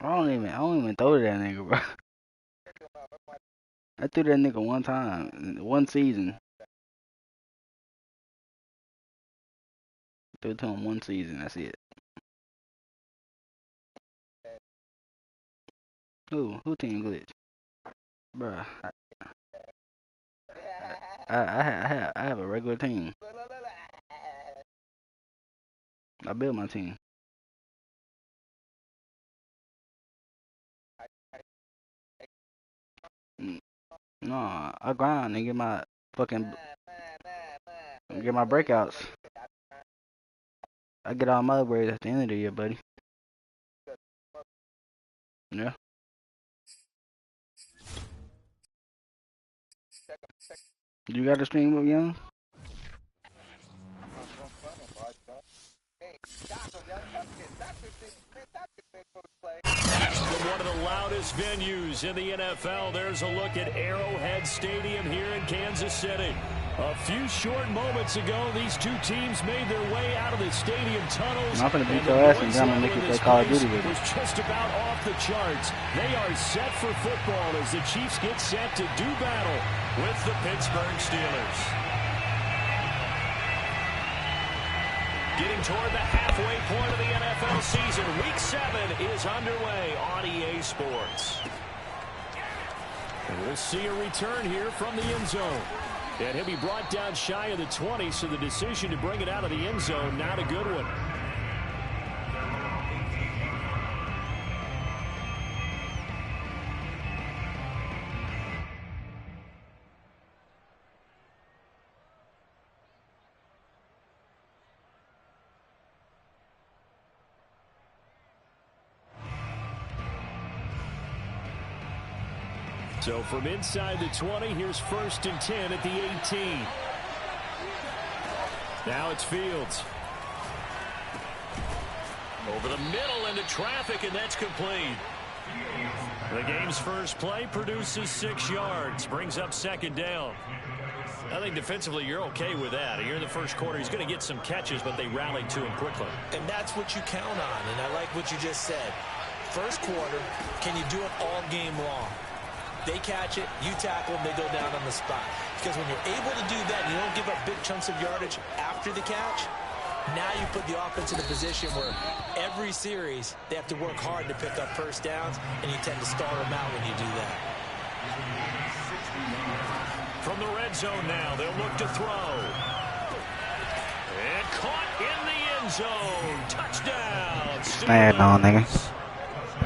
I don't even throw to that nigga, bro. I threw that nigga one time, one season. Threw to him one season. That's it. Who team glitch, bro? I have a regular team. I build my team. Mm, No, I grind and get my breakouts. I get all my upgrades at the end of the year, buddy. Yeah. You got a stream up, young? From one of the loudest venues in the NFL, there's a look at Arrowhead Stadium here in Kansas City. A few short moments ago, these two teams made their way out of the stadium tunnels. I'm gonna beat your ass and I'm gonna make you play Call of Duty with was just about off the charts. They are set for football as the Chiefs get set to do battle with the Pittsburgh Steelers. Getting toward the halfway point of the NFL season. Week 7 is underway on EA Sports. And we'll see a return here from the end zone. And he'll be brought down shy of the 20, so the decision to bring it out of the end zone, not a good one. So from inside the 20, here's 1st and 10 at the 18. Now it's Fields. Over the middle into traffic, and that's complete. The game's first play produces 6 yards, brings up 2nd down. I think defensively you're okay with that. Here in the first quarter, he's going to get some catches, but they rallied to him quickly. And that's what you count on, and I like what you just said. First quarter, can you do it all game long? They catch it, you tackle them, they go down on the spot. Because when you're able to do that, and you don't give up big chunks of yardage after the catch, now you put the offense in a position where every series they have to work hard to pick up first downs, and you tend to stall them out when you do that. From the red zone now, they'll look to throw. And caught in the end zone. Touchdown. Man, no, nigga.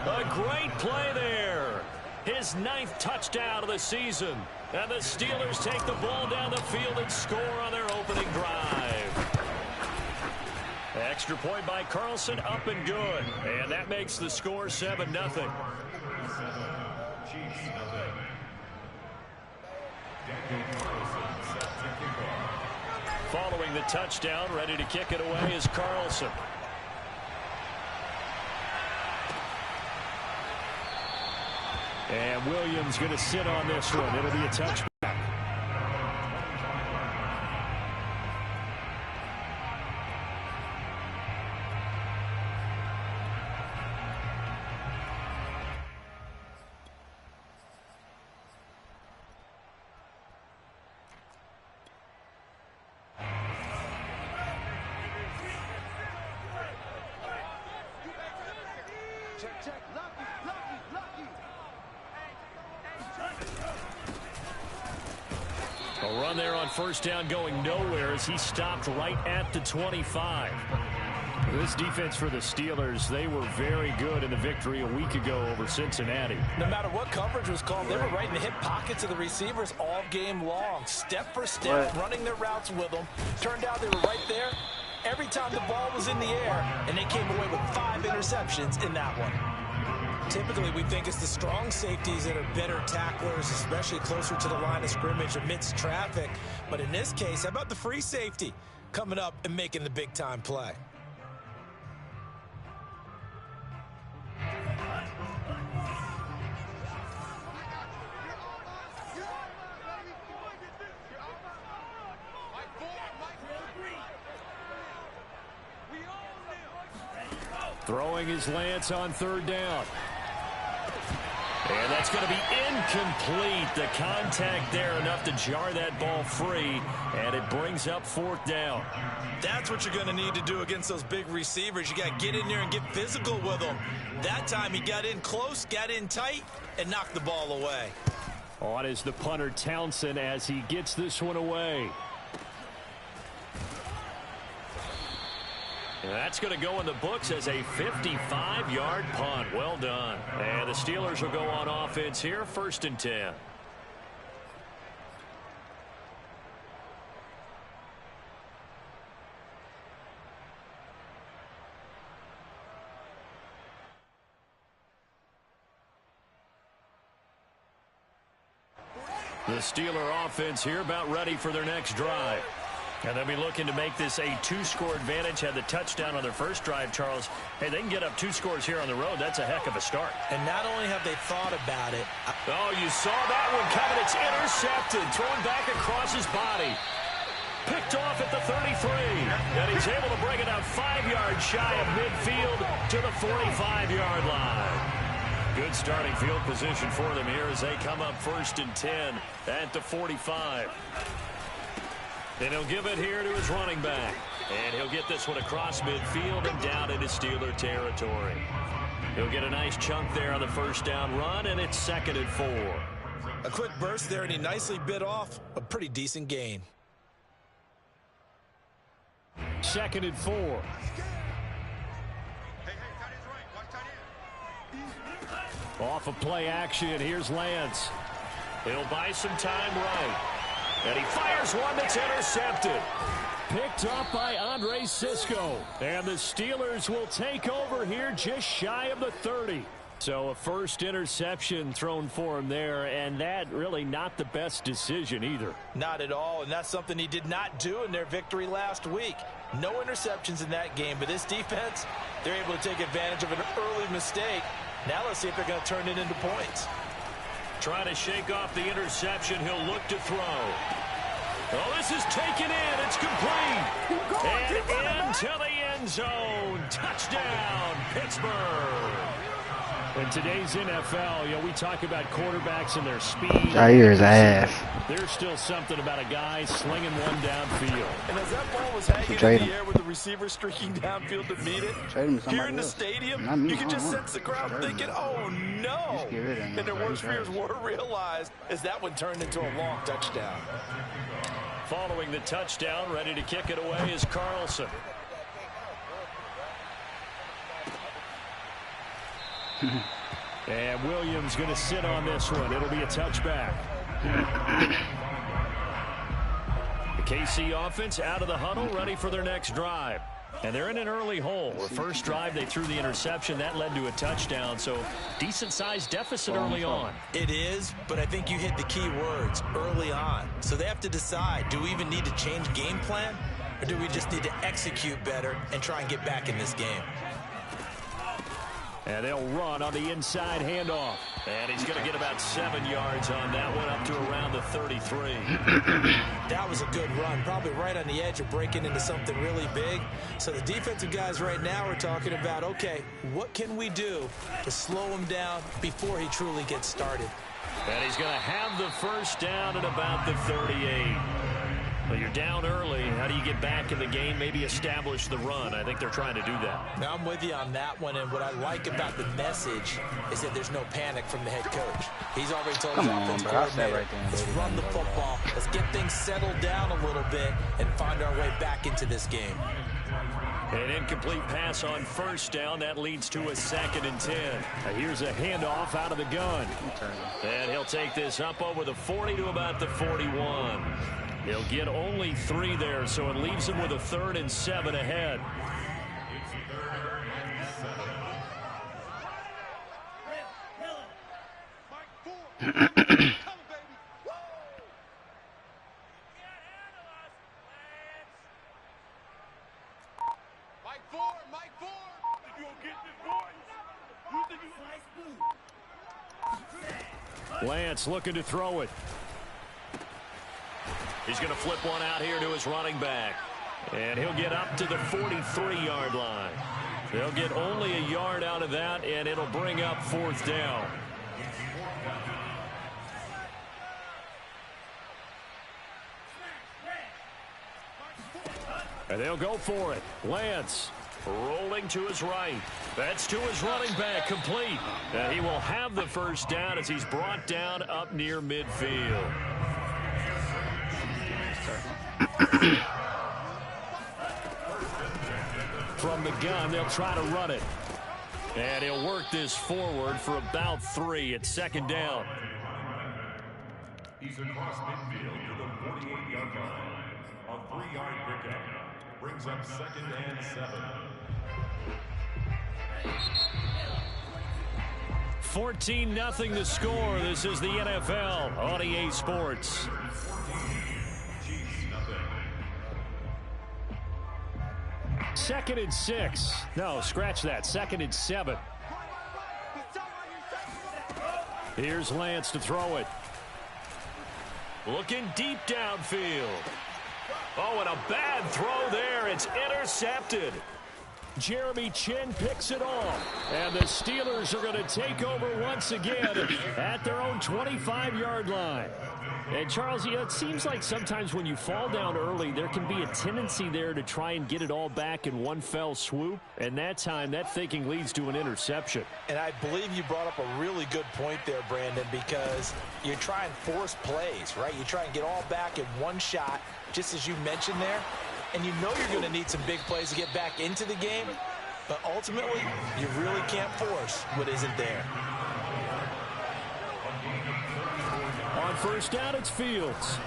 A great play there. His 9th touchdown of the season. And the Steelers take the ball down the field and score on their opening drive. Extra point by Carlson, up and good. And that makes the score 7-0. Following the touchdown, ready to kick it away is Carlson. And Williams going to sit on this one. It'll be a touchback. A run there on first down going nowhere as he stopped right at the 25. This defense for the Steelers, they were very good in the victory a week ago over Cincinnati. No matter what coverage was called, they were right in the hip pockets of the receivers all game long. Step for step, running their routes with them. Turned out they were right there every time the ball was in the air, and they came away with 5 interceptions in that one. Typically, we think it's the strong safeties that are better tacklers, especially closer to the line of scrimmage amidst traffic. But in this case, how about the free safety coming up and making the big-time play? Throwing his Lance on third down. And that's going to be incomplete. The contact there enough to jar that ball free, and it brings up fourth down. That's what you're going to need to do against those big receivers. You got to get in there and get physical with them. That time he got in close, got in tight, and knocked the ball away. On is the punter Townsend as he gets this one away. And that's going to go in the books as a 55-yard punt. Well done. And the Steelers will go on offense here, 1st and 10. The Steeler offense here about ready for their next drive. And they'll be looking to make this a 2-score advantage. Had the touchdown on their first drive, Charles. Hey, they can get up 2 scores here on the road. That's a heck of a start. And not only have they thought about it. Oh, you saw that one coming. It's intercepted. Thrown back across his body. Picked off at the 33. And he's able to bring it out 5 yards shy of midfield to the 45-yard line. Good starting field position for them here as they come up 1st and 10 at the 45. And he'll give it here to his running back. And he'll get this one across midfield and down into Steeler territory. He'll get a nice chunk there on the first down run, and it's 2nd and 4. A quick burst there, and he nicely bit off a pretty decent gain. 2nd and 4. Off of play action, here's Lance. He'll buy some time right. And he fires one that's intercepted. Picked up by Andre Cisco. And the Steelers will take over here just shy of the 30. So a first interception thrown for him there, and that really not the best decision either. Not at all, and that's something he did not do in their victory last week. No interceptions in that game, but this defense, they're able to take advantage of an early mistake. Now let's see if they're going to turn it into points. Trying to shake off the interception. He'll look to throw. Oh, this is taken in. It's complete. And into the end zone. Touchdown, Pittsburgh. In today's NFL, we talk about quarterbacks and their speed. Jair's ass. There's still something about a guy slinging one downfield. And as that ball was hanging in the air with the receiver streaking downfield to meet it, here in the stadium, you can just sense the crowd thinking, oh, no. And their worst fears were realized as that one turned into a long touchdown. Following the touchdown, ready to kick it away is Carlson. And Williams going to sit on this one. It'll be a touchback. The KC offense out of the huddle, ready for their next drive. And they're in an early hole. The first drive, they threw the interception. That led to a touchdown, so decent-sized deficit early on. It is, but I think you hit the key words, early on. So they have to decide, do we even need to change game plan, or do we just need to execute better and try and get back in this game? And they'll run on the inside handoff. And he's going to get about 7 yards on that one, up to around the 33. That was a good run, probably right on the edge of breaking into something really big. So the defensive guys right now are talking about, okay, what can we do to slow him down before he truly gets started? And he's going to have the first down at about the 38. But you're down early. How do you get back in the game, maybe establish the run? I think they're trying to do that. Now, I'm with you on that one, and what I like about the message is that there's no panic from the head coach. He's already told his offensive coordinator, let's run the football, let's get things settled down a little bit and find our way back into this game. An incomplete pass on first down. That leads to a 2nd and 10. Here's a handoff out of the gun. And he'll take this up over the 40 to about the 41. He'll get only 3 there, so it leaves him with a 3rd and 7 ahead. Lance looking to throw it. He's going to flip one out here to his running back. And he'll get up to the 43-yard line. They'll get only a yard out of that, and it'll bring up 4th down. And they'll go for it. Lance rolling to his right. That's to his running back, complete. He will have the first down as he's brought down up near midfield. From the gun, they'll try to run it. And he'll work this forward for about 3 at 2nd down. He's across midfield to the 48-yard line. A 3-yard pickup brings up 2nd and 7. 14-0 the score. This is the NFL on EA Sports. 2nd and 6. No, scratch that. 2nd and 7. Here's Lance to throw it. Looking deep downfield. Oh, and a bad throw there. It's intercepted. Jeremy Chinn picks it off. And the Steelers are going to take over once again at their own 25-yard line. And, Charles, it seems like sometimes when you fall down early, there can be a tendency there to try and get it all back in one fell swoop. And that time, that thinking leads to an interception. And I believe you brought up a really good point there, Brandon, because you try and force plays, right? You try and get all back in one shot, just as you mentioned there. And you know you're going to need some big plays to get back into the game. But ultimately, you really can't force what isn't there. On 1st down, it's Fields.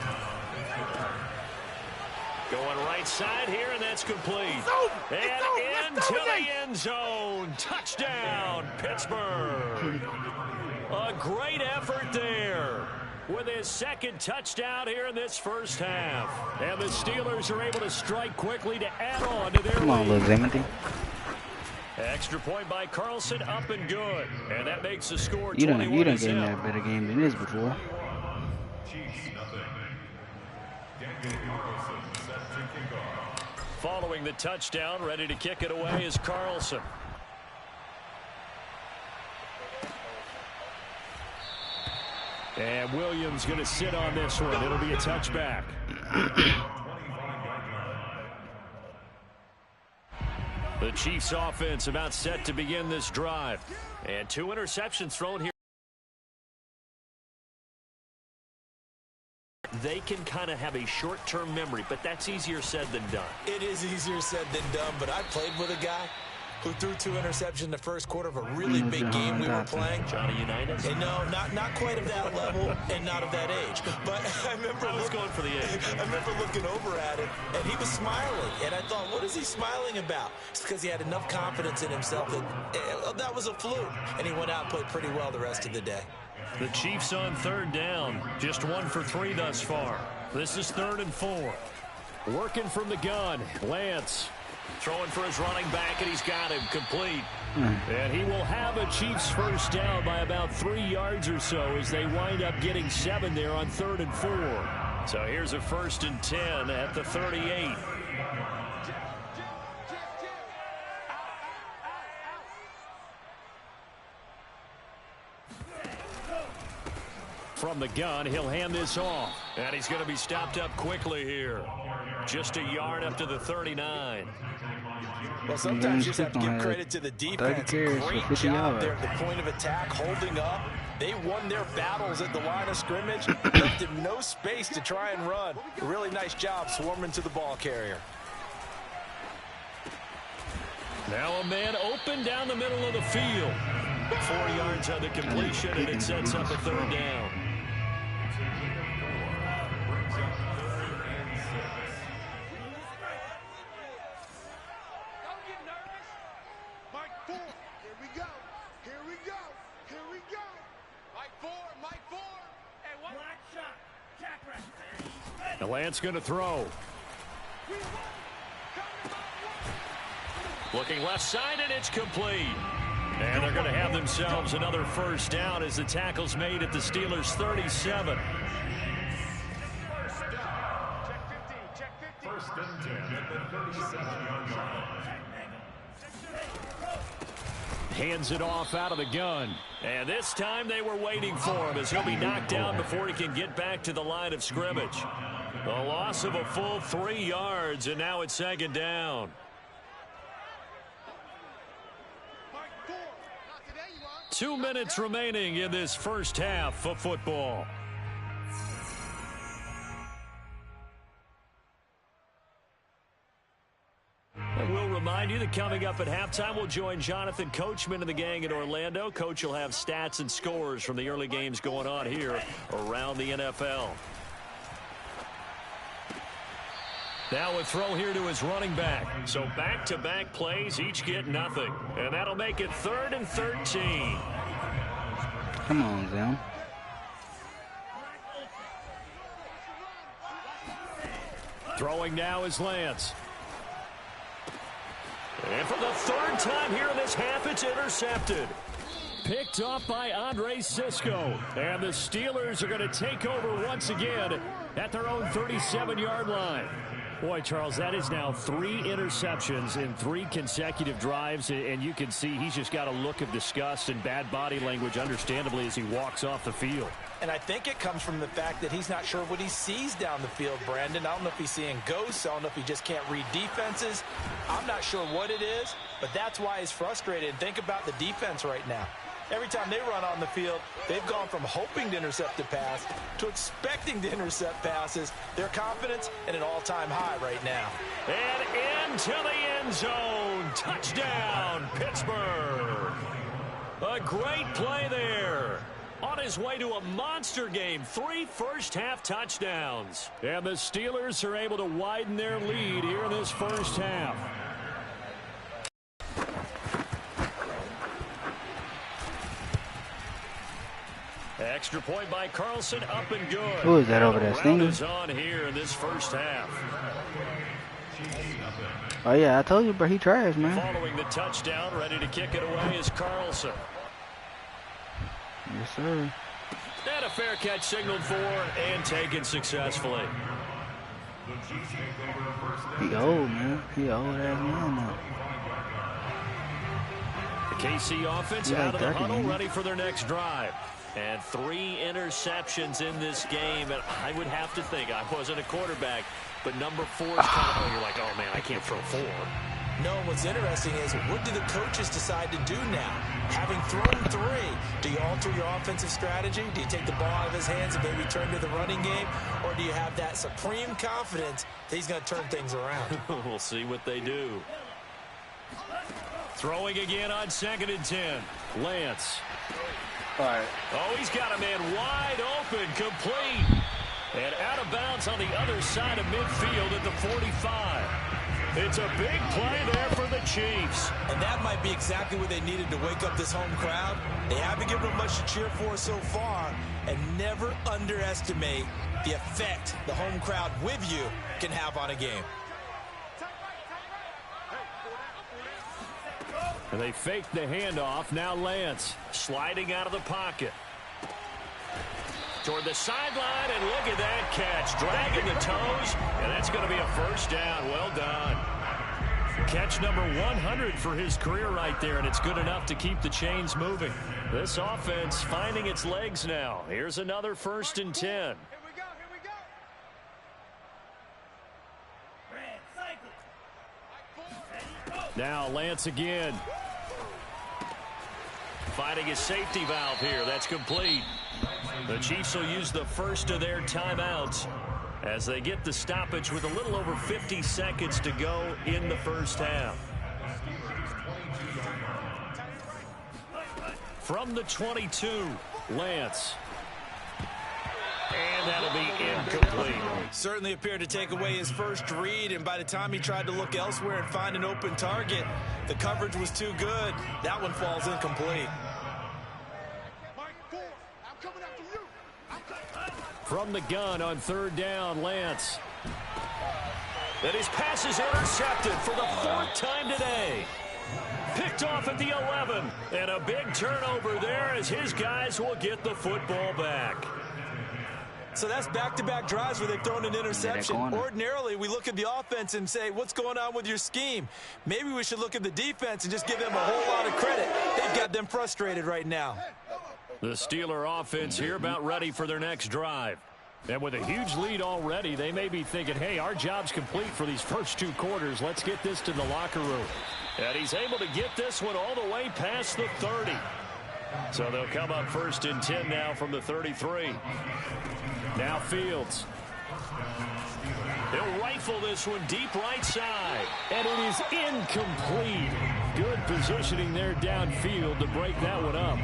Going right side here, and that's complete. And into the end zone. Touchdown, Pittsburgh. A great effort there with his 2nd touchdown here in this first half. And the Steelers are able to strike quickly to add on to their lead. Come on, Lil Timothy. Extra point by Carlson, up and good. And that makes the score 21-0. You done gave me a better game than this before. Following the touchdown, ready to kick it away is Carlson. And Williams going to sit on this one. It'll be a touchback. The Chiefs offense about set to begin this drive. And 2 interceptions thrown here. They can kind of have a short-term memory, but that's easier said than done. It is easier said than done, but I played with a guy who threw 2 interceptions in the first quarter of a really big game we were playing. Johnny Unitas? And no, not quite of that level and not of that age. But I remember going for the age. I remember looking over at him, and he was smiling. And I thought, what is he smiling about? It's because he had enough confidence in himself that that was a fluke. And he went out and played pretty well the rest of the day. The Chiefs on 3rd down. Just 1 for 3 thus far. This is 3rd and 4. Working from the gun. Lance throwing for his running back, and he's got him complete. And he will have a Chiefs first down by about 3 yards or so as they wind up getting 7 there on 3rd and 4. So here's a 1st and 10 at the 38. From the gun, he'll hand this off. And he's going to be stopped up quickly here. Just a yard up to the 39. Well, sometimes you just have to give credit to the defense. Great job there at the point of attack, holding up. They won their battles at the line of scrimmage. Left him no space to try and run. A really nice job swarming to the ball carrier. Now a man open down the middle of the field. 4 yards on the completion, and it sets up a 3rd down. Now Lance going to throw. Looking left side, and it's complete. And they're going to have themselves another first down as the tackle's made at the Steelers' 37. First and 10 at the 37-yard line. hands it off out of the gun. And this time they were waiting for him as he'll be knocked down before he can get back to the line of scrimmage. A loss of a full 3 yards, and now it's second down. 2 minutes remaining in this first half of football. And we'll remind you that coming up at halftime, we'll join Jonathan Coachman and the gang in Orlando. Coach will have stats and scores from the early games going on here around the NFL. Now a throw here to his running back. So back-to-back plays, each get nothing. And that'll make it 3rd and 13. Come on, Zim. Throwing now is Lance. And for the 3rd time here in this half, it's intercepted. Picked off by Andre Cisco. And the Steelers are going to take over once again at their own 37-yard line. Boy, Charles, that is now 3 interceptions in 3 consecutive drives, and you can see he's just got a look of disgust and bad body language, understandably, as he walks off the field. And I think it comes from the fact that he's not sure what he sees down the field, Brandon. I don't know if he's seeing ghosts. I don't know if he just can't read defenses. I'm not sure what it is, but that's why he's frustrated. And think about the defense right now. Every time they run on the field, they've gone from hoping to intercept a pass to expecting to intercept passes. Their confidence at an all-time high right now. And into the end zone. Touchdown, Pittsburgh. A great play there. On his way to a monster game, 3 first-half touchdowns. And the Steelers are able to widen their lead here in this first half. Extra point by Carlson, up and good. Who is that over there, Stinger? On here in this first half. Oh, yeah, I told you, bro, he trash, man. Following the touchdown, ready to kick it away is Carlson. Yes, sir. And a fair catch signaled for and taken successfully. He old, man. He old ass man now. The KC offense Yeah, out of the 30, huddle, man. ready for their next drive. And 3 interceptions in this game. And I would have to think, I wasn't a quarterback, but number 4 is kind of, you're like, oh, man, I can't throw 4. No, what's interesting is, what do the coaches decide to do now? Having thrown 3, do you alter your offensive strategy? Do you take the ball out of his hands and maybe turn to the running game? Or do you have that supreme confidence that he's going to turn things around? We'll see what they do. Throwing again on 2nd and 10. Lance. All right. Oh, he's got a man wide open, complete. And out of bounds on the other side of midfield at the 45. It's a big play there for the Chiefs. And that might be exactly what they needed to wake up this home crowd. They haven't given them much to cheer for so far. And never underestimate the effect the home crowd with you can have on a game. And they faked the handoff. Now Lance sliding out of the pocket. Toward the sideline, and look at that catch. Dragging the toes, and that's going to be a first down. Well done. Catch number 100 for his career right there, and it's good enough to keep the chains moving. This offense finding its legs now. Here's another 1st and 10. Now Lance again. Finding his safety valve here. That's complete. The Chiefs will use the first of their timeouts as they get the stoppage with a little over 50 seconds to go in the first half. From the 22, Lance. And that'll be incomplete. Certainly appeared to take away his first read, and by the time he tried to look elsewhere and find an open target, the coverage was too good. That one falls incomplete. From the gun on 3rd down, Lance. And his pass is intercepted for the 4th time today. Picked off at the 11. And a big turnover there as his guys will get the football back. So that's back-to-back drives where they've thrown an interception. Ordinarily, we look at the offense and say, what's going on with your scheme? Maybe we should look at the defense and just give them a whole lot of credit. They They've got them frustrated right now. The Steeler offense here about ready for their next drive. And with a huge lead already, they may be thinking, hey, our job's complete for these first 2 quarters. Let's get this to the locker room. And he's able to get this one all the way past the 30. So they'll come up 1st and 10 now from the 33. Now Fields. He'll rifle this one deep right side. And it is incomplete. Good positioning there downfield to break that one up.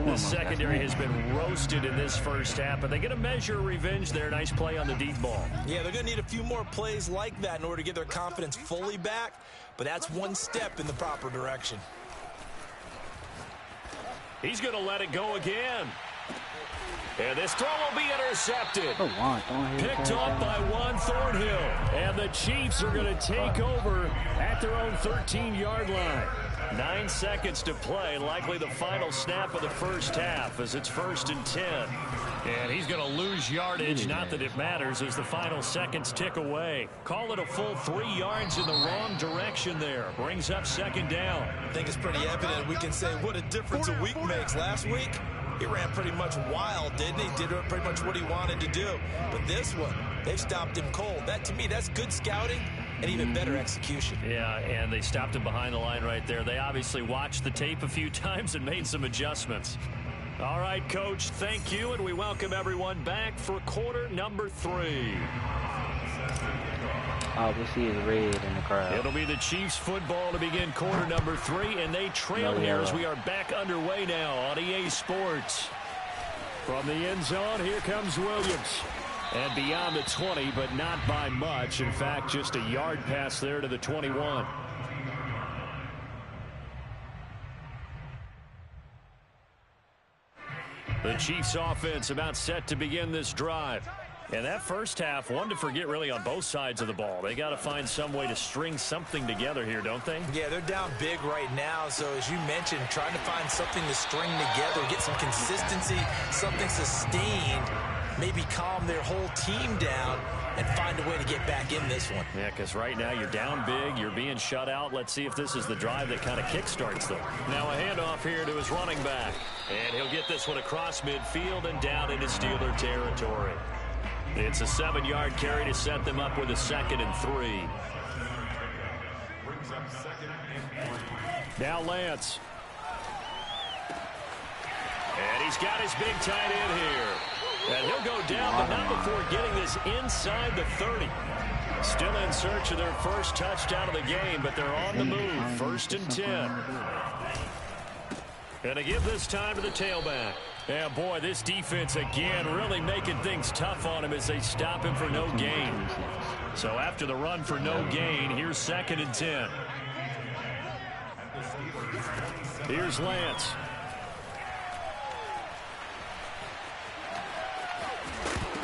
The secondary has been roasted in this first half, but they get a measure of revenge there. Nice play on the deep ball. Yeah, they're going to need a few more plays like that in order to get their confidence fully back, but that's one step in the proper direction. He's going to let it go again. And this throw will be intercepted. Picked off by Juan Thornhill. And the Chiefs are going to take over at their own 13-yard line. 9 seconds to play, likely the final snap of the first half as it's 1st and 10. And he's going to lose yardage, not that it matters, as the final seconds tick away. Call it a full 3 yards in the wrong direction there. Brings up 2nd down. I think it's pretty evident. We can say what a difference a week makes. Last week, he ran pretty much wild, didn't he? Did pretty much what he wanted to do. But this one, they've stopped him cold. That, to me, that's good scouting and even better execution. Yeah, and they stopped him behind the line right there. They obviously watched the tape a few times and made some adjustments. All right, Coach, thank you, and we welcome everyone back for quarter number 3. All we see is red in the crowd. It'll be the Chiefs football to begin quarter number 3, and they trail here as we are back underway now on EA Sports. From the end zone, here comes Williams. And beyond the 20, but not by much. In fact, just a yard pass there to the 21. The Chiefs offense about set to begin this drive. And that first half, one to forget really on both sides of the ball. They got to find some way to string something together here, don't they? Yeah, they're down big right now. So as you mentioned, trying to find something to string together, get some consistency, something sustained, maybe calm their whole team down and find a way to get back in this one. Yeah, because right now you're down big, you're being shut out. Let's see if this is the drive that kind of kickstarts them. Now a handoff here to his running back. And he'll get this one across midfield and down into Steeler territory. It's a 7-yard carry to set them up with a 2nd and 3. Now Lance. And he's got his big tight end here. And he'll go down, but not before getting this inside the 30. Still in search of their first touchdown of the game, but they're on the move. 1st and 10. And to give this time to the tailback. Yeah, boy, this defense again really making things tough on him as they stop him for no gain. So after the run for no gain, here's 2nd and 10. Here's Lance.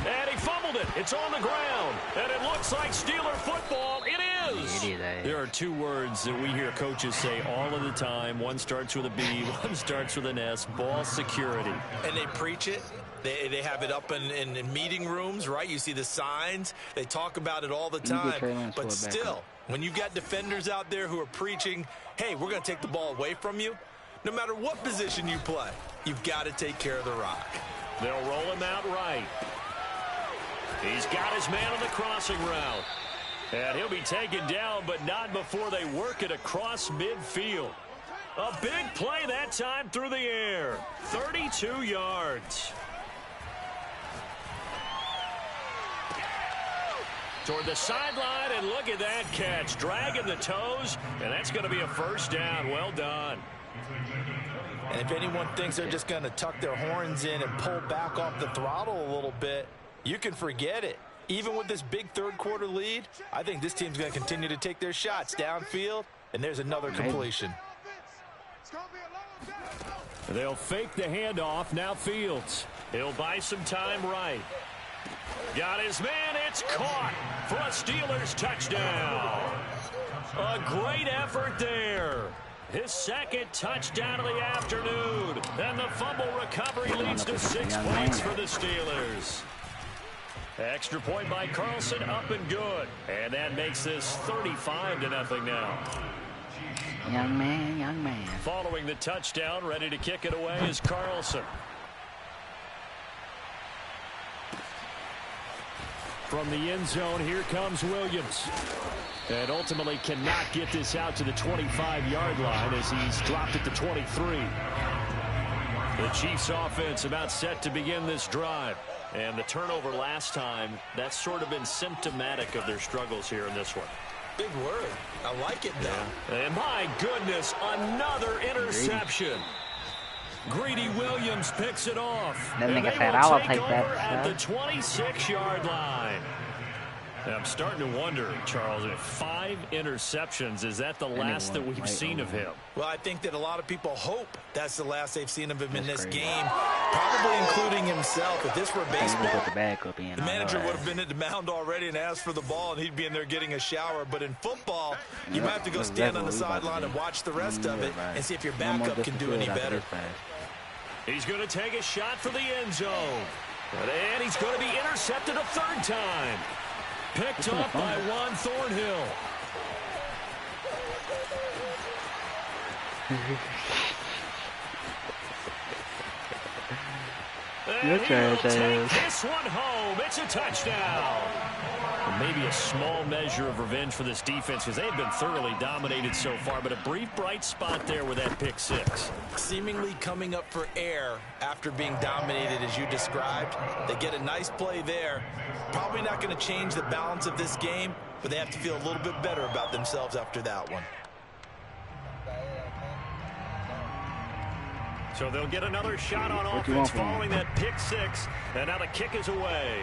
And he fumbled it. It's on the ground. And it looks like Steeler football. It is. There are 2 words that we hear coaches say all of the time. One starts with a B, one starts with an S. Ball security. And they preach it. They have it up in meeting rooms, right? You see the signs. They talk about it all the time. But still, when you've got defenders out there who are preaching, hey, we're going to take the ball away from you, no matter what position you play, you've got to take care of the rock. They'll roll him out right. He's got his man on the crossing route. And he'll be taken down, but not before they work it across midfield. A big play that time through the air. 32 yards. Toward the sideline, and look at that catch. Dragging the toes, and that's going to be a 1st down. Well done. And if anyone thinks they're just going to tuck their horns in and pull back off the throttle a little bit, you can forget it. Even with this big 3rd quarter lead, I think this team's going to continue to take their shots downfield, and there's another completion. They'll fake the handoff. Now Fields. He'll buy some time right. Got his man. It's caught for a Steelers touchdown. A great effort there. His 2nd touchdown of the afternoon. And the fumble recovery leads to 6 points for the Steelers. Extra point by Carlson, up and good. And that makes this 35-0 now. Young man, young man. Following the touchdown, ready to kick it away is Carlson. From the end zone, here comes Williams. And ultimately cannot get this out to the 25-yard line as he's dropped at the 23. The Chiefs offense about set to begin this drive. And the turnover last time, that's sort of been symptomatic of their struggles here in this one. Big word. I like it, though. And my goodness, another interception. Greedy Williams picks it off. That and nigga they said, will "I'll take take over that, at son." the 26-yard line. And I'm starting to wonder, Charles, if 5 interceptions, is that the last that we've seen of him? Well, I think that a lot of people hope that's the last they've seen of him in this game, probably including himself. If this were baseball, the manager would have been at the mound already and asked for the ball, and he'd be in there getting a shower. But in football, you might have to go stand on the sideline and watch the rest of it and see if your backup can do any better. He's going to take a shot for the end zone. And he's going to be intercepted a third time. Picked up by Juan Thornhill. And he will take this one home. It's a touchdown. Maybe a small measure of revenge for this defense because they've been thoroughly dominated so far, but a brief bright spot there with that pick 6. Seemingly coming up for air after being dominated as you described. They get a nice play there. Probably not going to change the balance of this game, but they have to feel a little bit better about themselves after that one. So they'll get another shot on offense following that pick 6, and now the kick is away.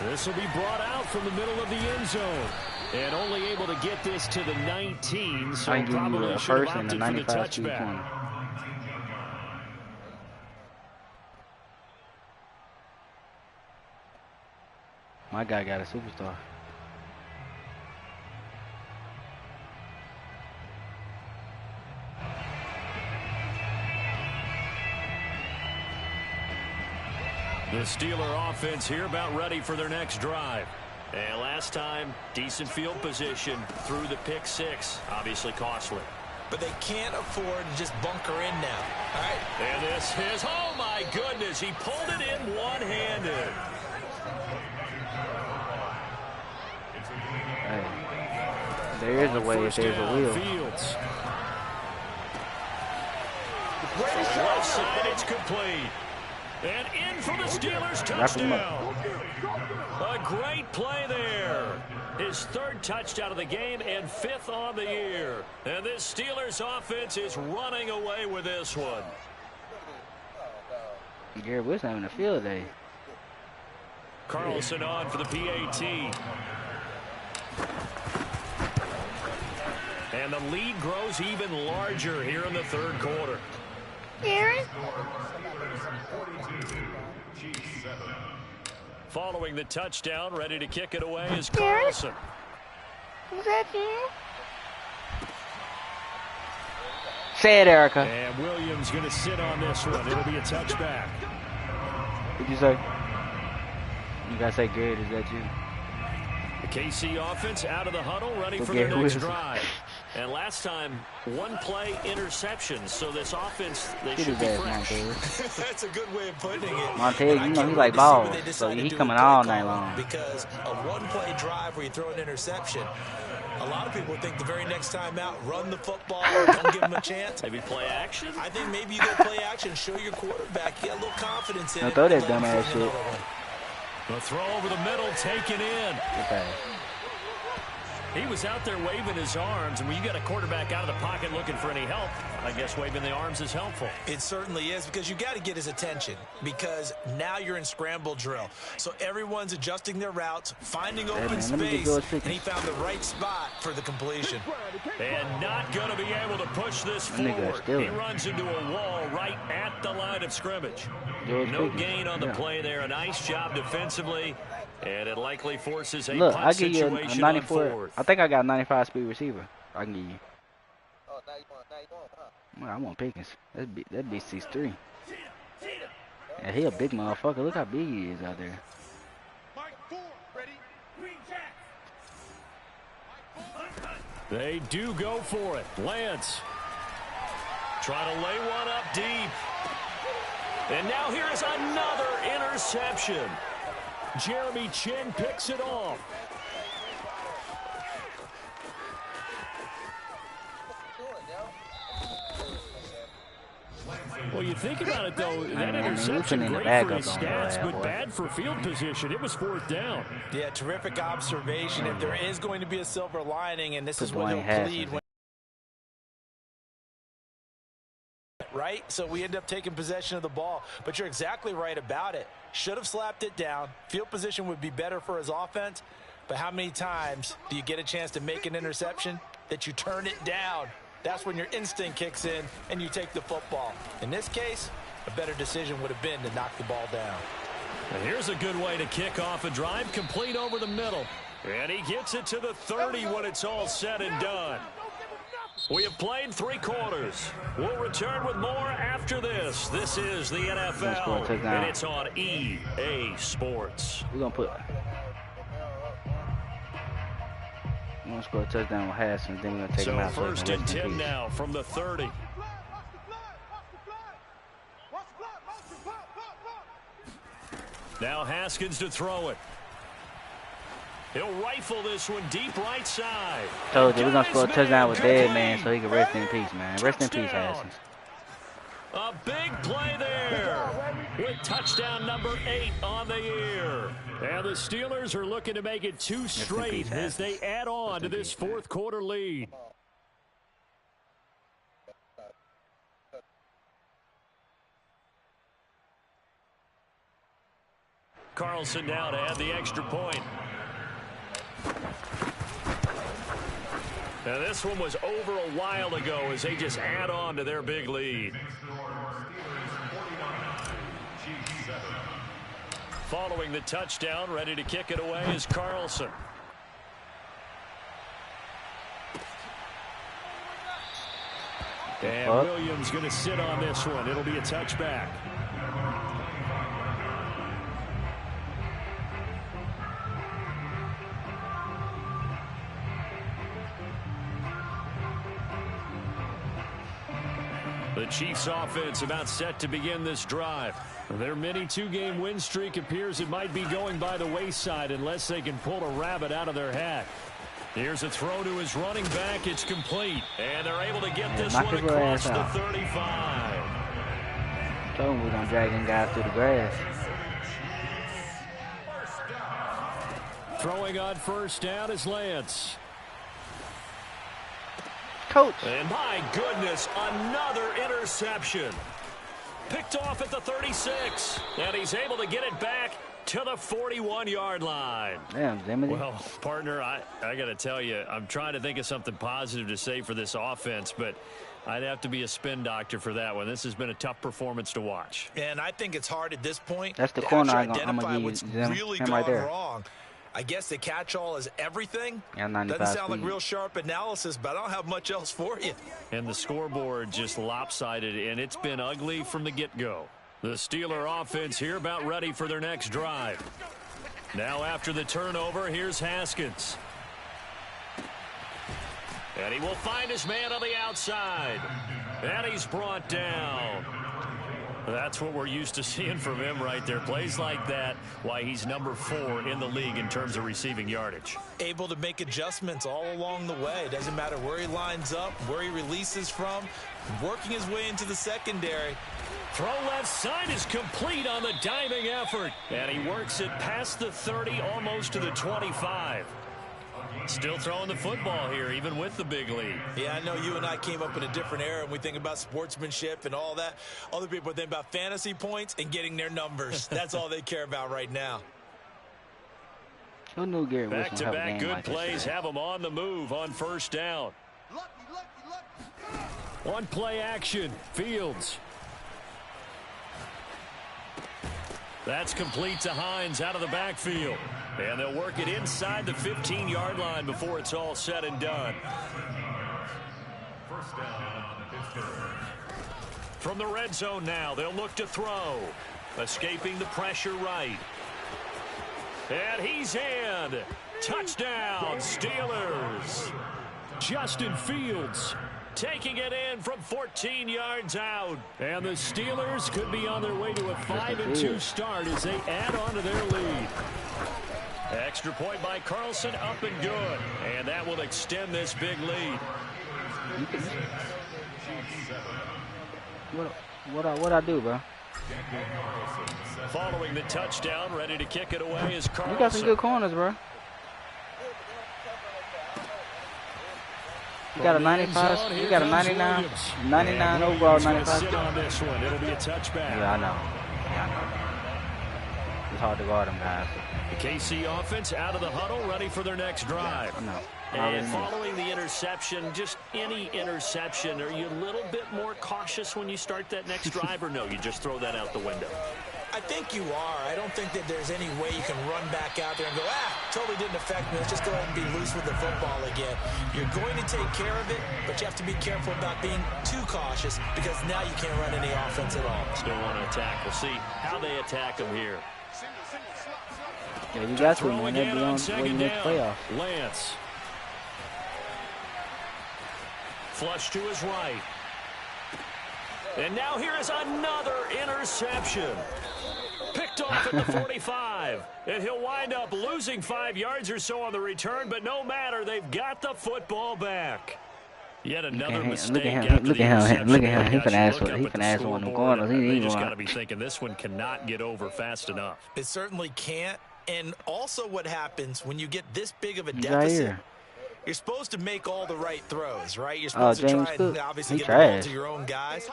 This will be brought out from the middle of the end zone. And only able to get this to the 19, so probably should have opted for the touchback. My guy got a superstar. The Steeler offense here about ready for their next drive. And last time, decent field position through the pick 6. Obviously costly. But they can't afford to just bunker in now. All right. And this is, oh my goodness, he pulled it in one-handed. Hey, there is a way if there's a will. Fields. Left side, it's complete. And in for the Steelers touchdown. A great play there. His 3rd touchdown of the game and 5th on the year. And this Steelers offense is running away with this one. Garrett Wilson having a field day. Carlson on for the PAT. And the lead grows even larger here in the 3rd quarter. Garrett? Following the touchdown, ready to kick it away is Carlson. Was that you? Say it, Erica. And Williams going to sit on this one. It'll be a touchback. What'd you say? You gotta say, Garrett, is that you? The KC offense out of the huddle, ready for their next drive. And last time, 1-play interception. So this offense, they should be fresh. That's a good way of putting it. Montez, you know he like balls, so he coming all night long. Because a 1-play drive where you throw an interception, a lot of people think the very next time out, run the football, don't give him a chance. Maybe play action? I think maybe you go play action, show your quarterback. You got a little confidence in Don't it. throw that dumbass shit. The throw over the middle, taken in. Okay. He was out there waving his arms, and when you got a quarterback out of the pocket looking for any help, I guess waving the arms is helpful. It certainly is, because you got to get his attention, because now you're in scramble drill. So everyone's adjusting their routes, finding open space, and he found the right spot for the completion. And not going to be able to push this forward. He runs into a wall right at the line of scrimmage. No gain on the play there. A nice job defensively. And it likely forces a Look, punt I give you situation a 94. on 4th. I think I got a 95 speed receiver. I can give you. Oh, now you want, huh? I want Pickens. That be 6'3". Yeah, he a big motherfucker. Look how big he is out there. They do go for it. Lance trying to lay one up deep. And now here is another interception. Jeremy Chinn picks it off. Well, you think about it, though, that interception great for his stats, but bad for field position. It was 4th down. Yeah, terrific observation. If there is going to be a silver lining, and this is what he'll plead when right? So we end up taking possession of the ball. But you're exactly right about it. Should have slapped it down. Field position would be better for his offense. But how many times do you get a chance to make an interception that you turn it down? That's when your instinct kicks in and you take the football. In this case, a better decision would have been to knock the ball down. And here's a good way to kick off a drive, complete over the middle. And he gets it to the 30 when it's all said and done. We have played 3 quarters. We'll return with more after this. This is the NFL, and it's on EA Sports. We're going to score a touchdown with Haskins, then we're going to take him out. So 1st and 10 now from the 30. Now Haskins to throw it. He'll rifle this one deep right side. Told you we're going to score a touchdown with Dead Man so he can rest in peace, man. Rest in peace, Haskins. A big play there with touchdown number 8 on the year. And the Steelers are looking to make it 2 straight as they add on to this 4th quarter lead. Carlson now to add the extra point. Now this one was over a while ago as they just add on to their big lead. Following the touchdown, ready to kick it away is Carlson. And Williams going to sit on this one. It'll be a touchback. The Chiefs offense about set to begin this drive. Their mini 2-game win streak appears it might be going by the wayside unless they can pull a rabbit out of their hat. Here's a throw to his running back. It's complete. And they're able to get this one across the 35. Told him we're going to drag them guys through the grass. Throwing on 1st down is Lance. Coach. And my goodness, another interception. Picked off at the 36. And he's able to get it back to the 41-yard line. Damn, Zimmerman. Well, partner, I got to tell you, I'm trying to think of something positive to say for this offense, but I'd have to be a spin doctor for that one. This has been a tough performance to watch. And I think it's hard at this point. That's the corner I'm going to give you. Really him right there. Wrong. I guess the catch-all is everything. Yeah, doesn't sound like real sharp analysis, but I don't have much else for you. And the scoreboard just lopsided, and it's been ugly from the get-go. The Steeler offense here about ready for their next drive. Now after the turnover, here's Haskins. And he will find his man on the outside. And he's brought down. That's what we're used to seeing from him right there. Plays like that, why he's number 4 in the league in terms of receiving yardage. Able to make adjustments all along the way. Doesn't matter where he lines up, where he releases from, working his way into the secondary. Throw left side is complete on the diving effort. And he works it past the 30, almost to the 25. Still throwing the football here, even with the big lead. Yeah, I know you and I came up in a different era, and we think about sportsmanship and all that. Other people think about fantasy points and getting their numbers. That's all they care about right now. Who knew Gary Wilson would have a Back-to-back good like plays have them on the move on 1st down. One play action, Fields. That's complete to Hines out of the backfield. And they'll work it inside the 15-yard line before it's all said and done. From the red zone now, they'll look to throw. Escaping the pressure right. And he's in. Touchdown, Steelers. Justin Fields taking it in from 14 yards out. And the Steelers could be on their way to a 5-2 start as they add on to their lead. Extra point by Carlson, up and good. And that will extend this big lead. What I do, bro? Following the touchdown, ready to kick it away is Carlson. You got some good corners, bro. You got a 95, you got a 99 overall, 95. On this one. It'll be a touchback. Yeah, I know. It's hard to guard them, guys. The KC offense out of the huddle, ready for their next drive. I know. And following the interception, just any interception, are you a little bit more cautious when you start that next drive, or no, you just throw that out the window? I think you are. I don't think that there's any way you can run back out there and go, totally didn't affect me. Let's just go ahead and be loose with the football again. You're going to take care of it, but you have to be careful about being too cautious because now you can't run any offense at all. Still want to attack. We'll see how they attack them here. Yeah, you got to, man. They'll be on when you make playoffs. Lance. Flush to his right. And now here is another interception. Picked off at the 45. And he'll wind up losing 5 yards or so on the return, but no matter, they've got the football back. Yet another mistake. Look at him. He can ask one of the corners. He just got to be thinking this one cannot get over fast enough. It certainly can't. And also what happens when you get this big of a deficit, you're supposed to make all the right throws, right? You're supposed to try and obviously get the ball to your own guys.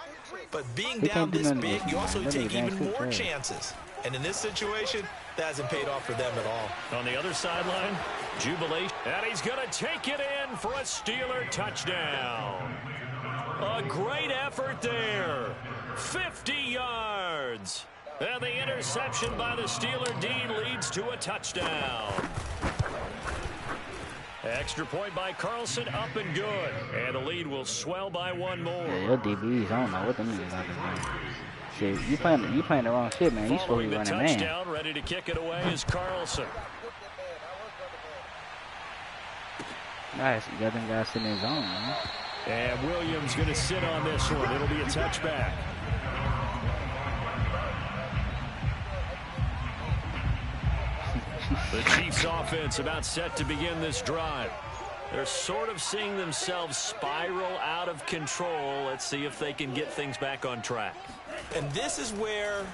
But being down this big, you also take even more chances. And in this situation, that hasn't paid off for them at all. On the other sideline, jubilation. And he's going to take it in for a Steeler touchdown. A great effort there. 50 yards. And the interception by the Steeler D leads to a touchdown. Extra point by Carlson, up and good. And the lead will swell by one more. Yeah, your DBs, I don't know what them niggas are doing. Shit, you playing the wrong shit, man. You supposed to be running man. Touchdown, ready to kick it away is Carlson. Nice, you got them guys sitting in zone, man. And Williams going to sit on this one. It'll be a touchback. The Chiefs offense about set to begin this drive. They're sort of seeing themselves spiral out of control. Let's see if they can get things back on track. And this is where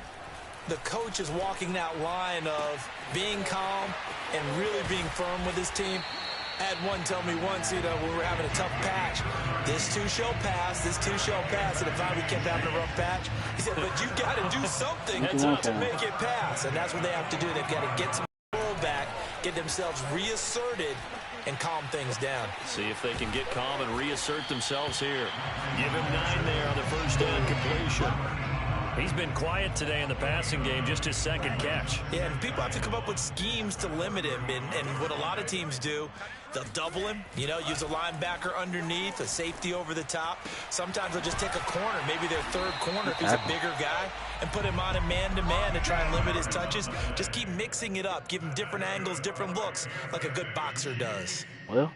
the coach is walking that line of being calm and really being firm with his team. I had one tell me once, when we were having a tough patch, this too shall pass, this too shall pass. And if we kept having a rough patch, he said, but you got to do something to make it pass. And that's what they have to do. They've got to get some back, get themselves reasserted, and calm things down. See if they can get calm and reassert themselves here. Give him 9 there on the first down completion. He's been quiet today in the passing game, just his second catch. Yeah, and people have to come up with schemes to limit him. And what a lot of teams do, they'll double him, use a linebacker underneath, a safety over the top. Sometimes they'll just take a corner, maybe their third corner if he's a bigger guy, and put him on a man-to-man to try and limit his touches. Just keep mixing it up, give him different angles, different looks, like a good boxer does. Well,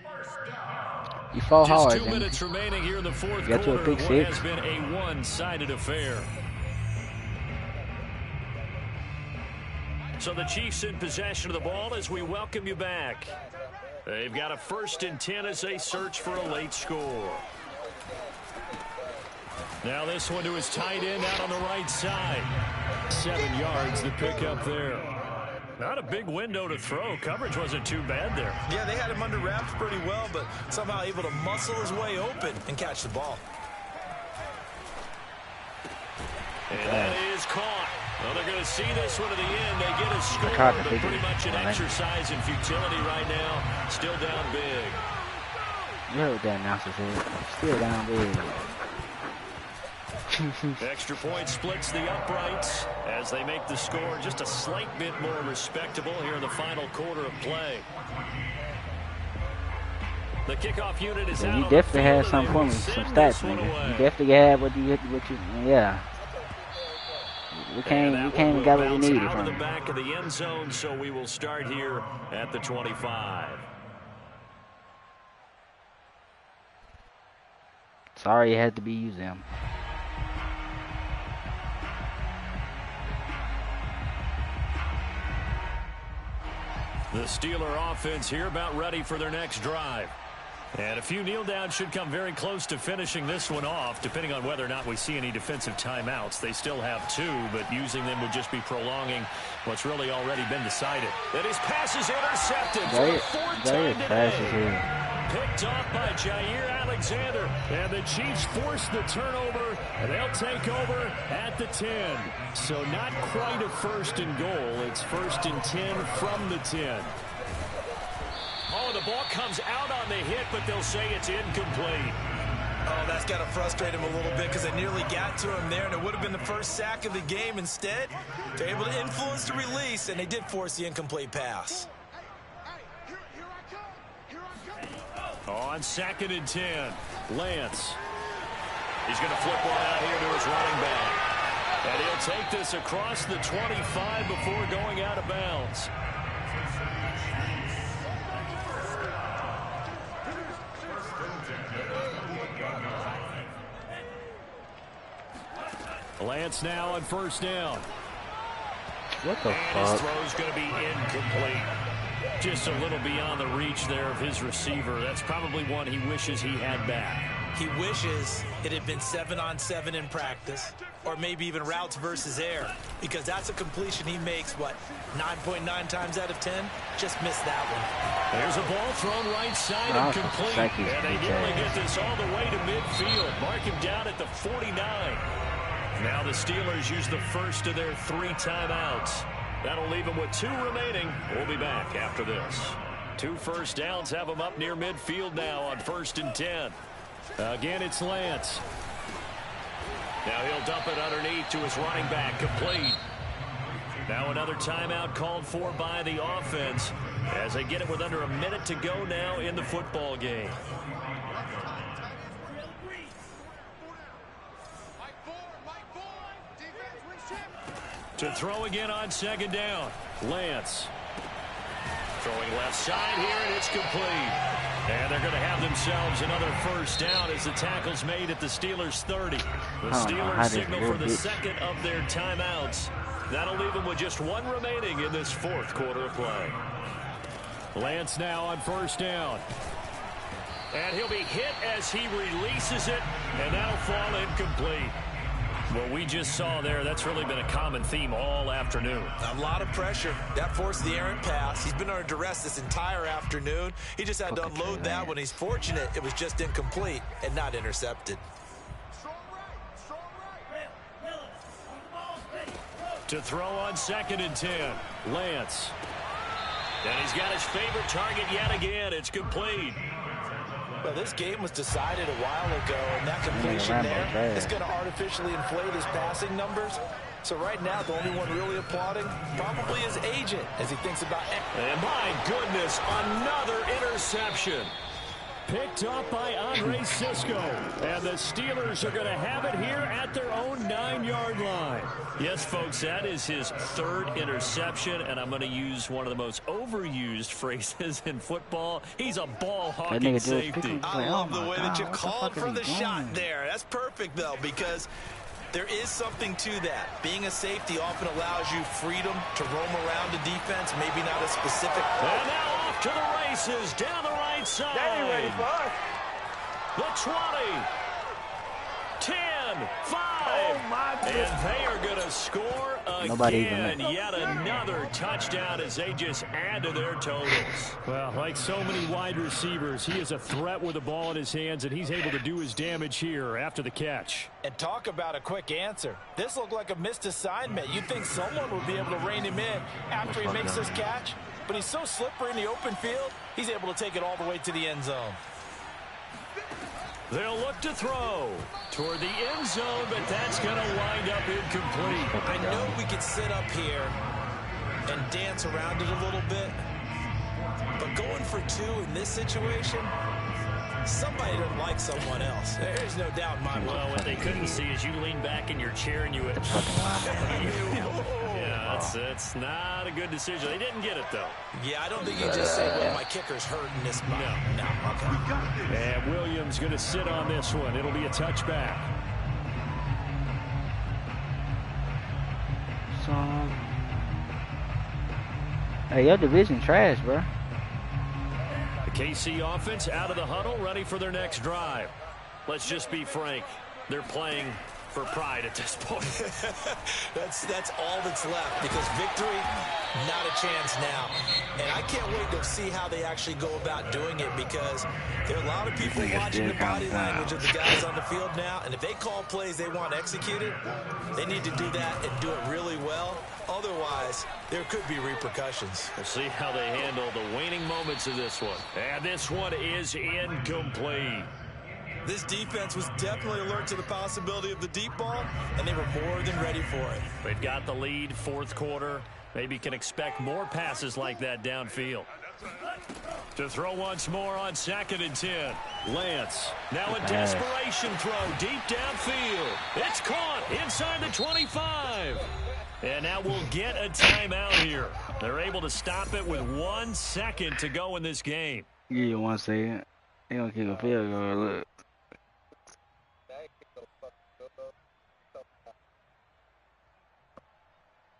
you fall hard. Just 2 minutes remaining here in the fourth quarter. What has been a one-sided affair. So the Chiefs in possession of the ball as we welcome you back. They've got a 1st and 10 as they search for a late score. Now this one to his tight end out on the right side. 7 yards the pickup there. Not a big window to throw. Coverage wasn't too bad there. Yeah, they had him under wraps pretty well, but somehow able to muscle his way open and catch the ball. And that is caught. Well, they're going to see this one to the end. They get a score, but pretty much an exercise in futility right now. Still down big. You heard what that announcer said. Still down big. Extra point splits the uprights as they make the score just a slight bit more respectable here in the final quarter of play. The kickoff unit is out. You definitely had some for me, some stats, nigga. You definitely had what you, yeah. We can't even get what we needed out from of the him. back of the end zone, so we will start here at the 25. Sorry it had to be you, Zim. The Steeler offense here about ready for their next drive. And a few kneel downs should come very close to finishing this one off, depending on whether or not we see any defensive timeouts. They still have 2, but using them would just be prolonging what's really already been decided. And his pass is intercepted for the 4th time today. Picked off by Jair Alexander. And the Chiefs force the turnover, and they'll take over at the 10. So not quite a 1st and goal. It's 1st and 10 from the 10. Oh, the ball comes out on the hit, but they'll say it's incomplete. Oh, that's got to frustrate him a little bit because they nearly got to him there, and it would have been the first sack of the game. Instead, they're able to influence the release, and they did force the incomplete pass. On 2nd and 10, Lance. He's going to flip one out here to his running back. And he'll take this across the 25 before going out of bounds. Lance now on 1st down. What the and his fuck? throw's going to be incomplete. Just a little beyond the reach there of his receiver. That's probably one he wishes he had back. He wishes it had been 7-on-7 in practice, or maybe even routes versus air, because that's a completion he makes, what, 9.9 times out of 10? Just missed that one. There's a ball thrown right side and complete. And they nearly get this all the way to midfield. Mark him down at the 49. Now the Steelers use the first of their 3 timeouts. That'll leave them with 2 remaining. We'll be back after this. 2 first downs have them up near midfield now on 1st and 10. Again, it's Lance. Now he'll dump it underneath to his running back, complete. Now another timeout called for by the offense as they get it with under a minute to go now in the football game. To throw again on 2nd down, Lance. Throwing left side here, and it's complete. And they're going to have themselves another 1st down as the tackle's made at the Steelers' 30. The Steelers signal for the 2nd of their timeouts. That'll leave them with just 1 remaining in this 4th quarter of play. Lance now on 1st down. And he'll be hit as he releases it, and that'll fall incomplete. What we just saw there, that's really been a common theme all afternoon. A lot of pressure. That forced the errant pass. He's been under duress this entire afternoon. He just had to unload that one. He's fortunate it was just incomplete and not intercepted. To throw on 2nd and 10, Lance. And he's got his favorite target yet again. It's complete. Well, this game was decided a while ago, and that completion there is going to artificially inflate his passing numbers. So right now, the only one really applauding probably his agent as he thinks about it. And my goodness, another interception. Picked up by Andre Cisco. And the Steelers are going to have it here at their own 9-yard line. Yes, folks, that is his 3rd interception, and I'm going to use one of the most overused phrases in football. He's a ball-hawking safety. I love the way that you called for the shot there. That's perfect, though, because there is something to that. Being a safety often allows you freedom to roam around the defense, maybe not a specific. And now off to the races, down the right side. They ain't ready for us. The 20, 10, 5. Oh, my goodness. And they are going to score again. Yet another touchdown as they just add to their totals. Well, like so many wide receivers, he is a threat with the ball in his hands, and he's able to do his damage here after the catch. And talk about a quick answer. This looked like a missed assignment. You'd think someone would be able to rein him in after he makes this catch, but he's so slippery in the open field, he's able to take it all the way to the end zone. They'll look to throw toward the end zone, but that's going to wind up incomplete. I know we could sit up here and dance around it a little bit, but going for 2 in this situation, Somebody doesn't like someone else. There's no doubt in my mind. Well, what they couldn't see is you lean back in your chair and you went, yeah, that's not a good decision. They didn't get it, though. Yeah, I don't think you just say, well, my kicker's hurting this spot. No, okay. And Williams going to sit on this one. It'll be a touchback. So, hey, your division trash, bro. The KC offense out of the huddle, ready for their next drive. Let's just be frank. They're playing for pride at this point. that's all that's left, because victory, not a chance now. And I can't wait to see how they actually go about doing it, because there are a lot of people watching the body language of the guys on the field now, and if they call plays they want executed, they need to do that and do it really well. Otherwise, there could be repercussions. We'll see how they handle the waning moments of this one. And this one is incomplete. This defense was definitely alert to the possibility of the deep ball, and they were more than ready for it. They've got the lead, fourth quarter. Maybe can expect more passes like that downfield. To throw once more on 2nd and 10. Lance, now a desperation throw deep downfield. It's caught inside the 25. And now we'll get a timeout here. They're able to stop it with 1 second to go in this game. Give you 1 second. They gonna kick a field goal. Look.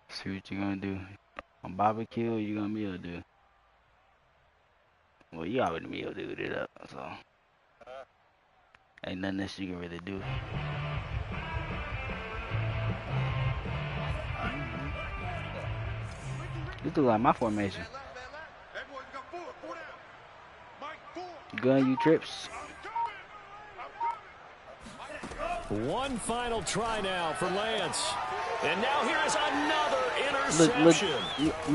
See what you gonna do. On barbecue, you gonna be able to do. Well, you already be able to do it up, so ain't nothing else you can really do. This look like my formation. Gun you trips. One final try now for Lance. And now here is another interception.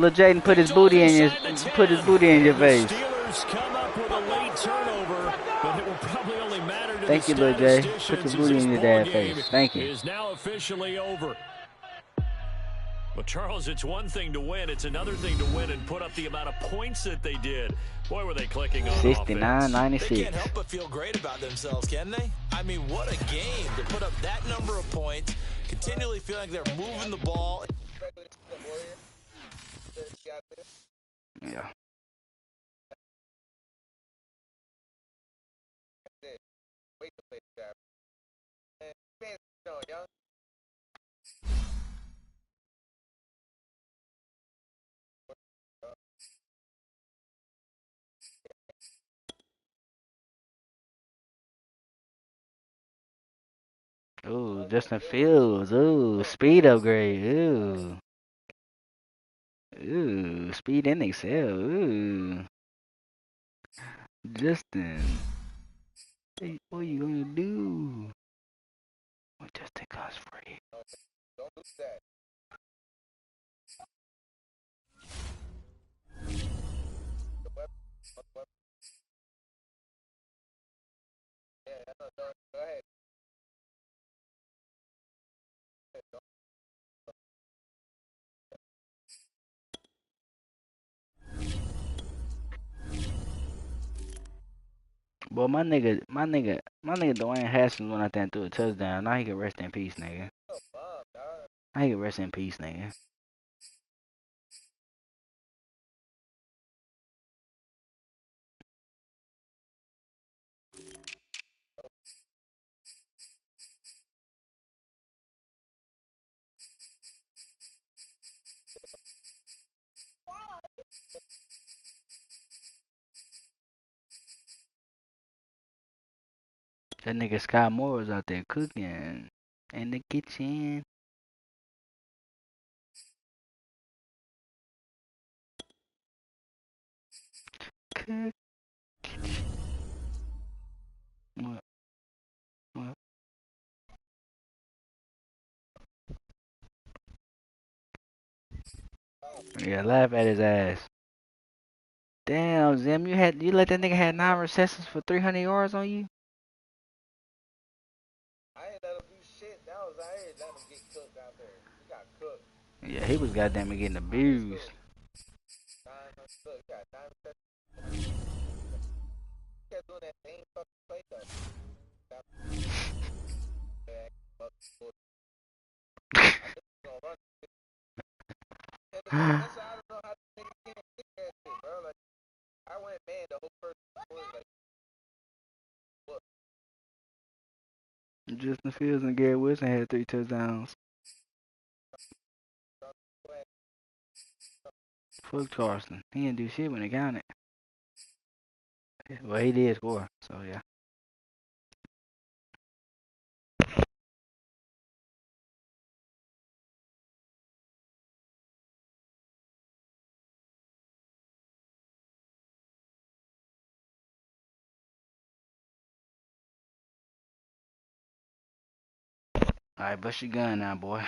Look, Jaden put his booty in your face. Steelers come up with a late turnover, but it will probably only matter to Thank the you, Lil Jay. Put statisticians your booty as in this your dad's ball game face. Thank you. is now officially over. Well, Charles, it's one thing to win. It's another thing to win and put up the amount of points that they did. Boy, were they clicking on 69-96. They can't help but feel great about themselves, can they? I mean, what a game to put up that number of points, continually feeling like they're moving the ball. Yeah. Ooh, Justin Fields. Ooh, speed upgrade. Ooh. Ooh, speed in Excel. Ooh. Justin. Hey, what are you gonna do? What Justin costs free? Don't lose that. Go ahead. Well, my nigga Dwayne Haskins went out there and threw a touchdown. Now he can rest in peace, nigga. Now he can rest in peace, nigga. That nigga Scott Moore was out there cooking in the kitchen. Cook. What? What? Yeah, laugh at his ass. Damn, Zim, you let that nigga have 9 receptions for 300 yards on you? I ain't let him do shit. I ain't let him get cooked out there. He got cooked. Yeah, he was goddamn getting abused. He kept doing that same fucking play though. Gonna run. That's why I don't know how to niggas can't stick that shit, bro. Like, I went man the whole first quarter, like, what? Justin Fields and Garrett Wilson had 3 touchdowns. Fuck Carson. He didn't do shit when it counted. Well, he did score, so yeah. Alright, bust your gun now, boy.